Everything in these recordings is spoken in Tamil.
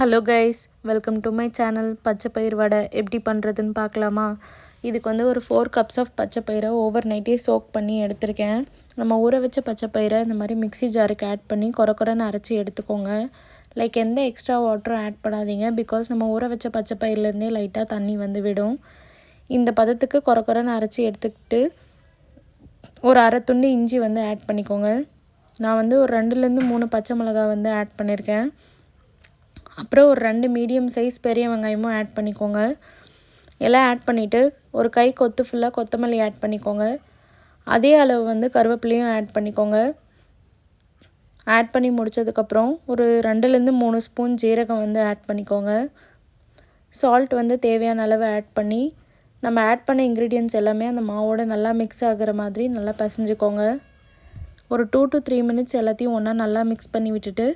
Hello guys, welcome to my channel. பச்சை பயிர் வடை எப்படி பண்ணுறதுன்னு பார்க்கலாமா? இதுக்கு வந்து ஒரு 4 கப்ஸ் ஆஃப் பச்சை பயிரை ஓவர் நைட்டே சோக் பண்ணி எடுத்திருக்கேன். நம்ம ஊற வச்ச பச்சை பயிரை இந்த மாதிரி மிக்ஸி ஜாருக்கு ஆட் பண்ணி கொரன்னு அரைச்சி எடுத்துக்கோங்க. லைக் எந்த எக்ஸ்ட்ரா வாட்டரும் ஆட் பண்ணாதீங்க, பிகாஸ் நம்ம ஊற வச்ச பச்சை பயிர்லேருந்தே லைட்டாக தண்ணி வந்து விடும். இந்த பதத்துக்கு கொரன்னு அரைச்சி எடுத்துக்கிட்டு ஒரு அரை துண்டு இஞ்சி வந்து ஆட் பண்ணிக்கோங்க. நான் வந்து ஒரு 2லேருந்து 3 பச்சை மிளகாய் வந்து ஆட் பண்ணியிருக்கேன். அப்புறம் ஒரு 2 மீடியம் சைஸ் பெரிய வெங்காயமும் ஆட் பண்ணிக்கோங்க. எல்லாம் ஆட் பண்ணிவிட்டு ஒரு கை கொத்து ஃபுல்லாக கொத்தமல்லி ஆட் பண்ணிக்கோங்க. அதே அளவு வந்து கருவேப்பிலையும் ஆட் பண்ணிக்கோங்க. ஆட் பண்ணி முடித்ததுக்கப்புறம் ஒரு 2லேருந்து 3 ஸ்பூன் ஜீரகம் வந்து ஆட் பண்ணிக்கோங்க. சால்ட் வந்து தேவையான அளவு ஆட் பண்ணி நம்ம ஆட் பண்ண இன்க்ரீடியன்ட்ஸ் எல்லாமே அந்த மாவோட நல்லா மிக்ஸ் ஆகிற மாதிரி நல்லா பசைஞ்சுக்கோங்க. ஒரு 2 to 3 மினிட்ஸ் எல்லாத்தையும் ஒன்றா நல்லா மிக்ஸ் பண்ணி விட்டுட்டு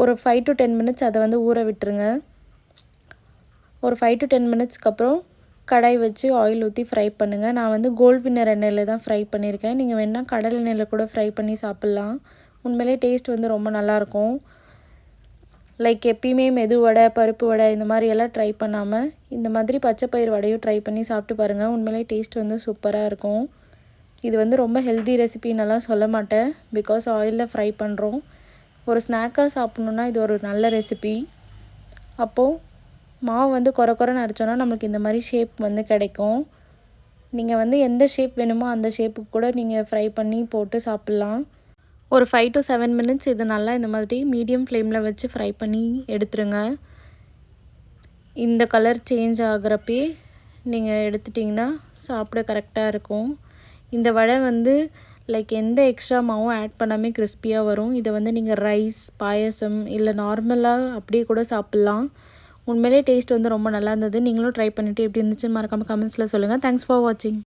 ஒரு 5 to 10 மினிட்ஸ் அதை வந்து ஊற விட்டுருங்க. ஒரு 5 to 10 மினிட்ஸ்க்கு அப்புறம் கடாய் வச்சு ஆயில் ஊற்றி ஃப்ரை பண்ணுங்கள். நான் வந்து கோல்ட் வின்னர் எண்ணெயில் தான் ஃப்ரை பண்ணியிருக்கேன். நீங்கள் வேணால் கடல் எண்ணெயில் கூட ஃப்ரை பண்ணி சாப்பிட்லாம். உண்மையிலே டேஸ்ட் வந்து ரொம்ப நல்லாயிருக்கும். லைக் எப்பயுமே மெது வடை, பருப்பு வடை இந்த மாதிரியெல்லாம் ட்ரை பண்ணாமல் இந்த மாதிரி பச்சை பயிர் வடையும் ட்ரை பண்ணி சாப்பிட்டு பாருங்கள். உண்மையிலே டேஸ்ட் வந்து சூப்பராக இருக்கும். இது வந்து ரொம்ப ஹெல்தி ரெசிபின்னெல்லாம் சொல்ல மாட்டேன், பிகாஸ் ஆயிலில் ஃப்ரை பண்ணுறோம். ஒரு ஸ்நாக்காக சாப்பிட்ணுன்னா இது ஒரு நல்ல ரெசிபி. அப்போது மாவு வந்து கொரன்னு அரைச்சோன்னா நம்மளுக்கு இந்த மாதிரி ஷேப் வந்து கிடைக்கும். நீங்கள் வந்து எந்த ஷேப் வேணுமோ அந்த ஷேப்புக்கு கூட நீங்கள் ஃப்ரை பண்ணி போட்டு சாப்பிட்லாம். ஒரு 5 to 7 மினிட்ஸ் இது நல்லா இந்த மாதிரி மீடியம் ஃப்ளேமில் வச்சு ஃப்ரை பண்ணி எடுத்துருங்க. இந்த கலர் சேஞ்ச் ஆகிறப்பே நீங்கள் எடுத்துட்டிங்கன்னா சாப்பிட கரெக்டாக இருக்கும். இந்த வடை வந்து லைக் எந்த எக்ஸ்ட்ரா மாவும் ஆட் பண்ணாமல் கிறிஸ்பியாக வரும். இதை வந்து நீங்கள் ரைஸ், பாயசம் இல்லை நார்மலாக அப்படியே கூட சாப்பிட்லாம். உண்மையிலே டேஸ்ட் வந்து ரொம்ப நல்லா இருந்தது. நீங்களும் ட்ரை பண்ணிவிட்டு எப்படி இருந்துச்சுன்னு மறக்காமல் கமெண்ட்ஸில் சொல்லுங்கள். தேங்க்ஸ் ஃபார் வாட்சிங்.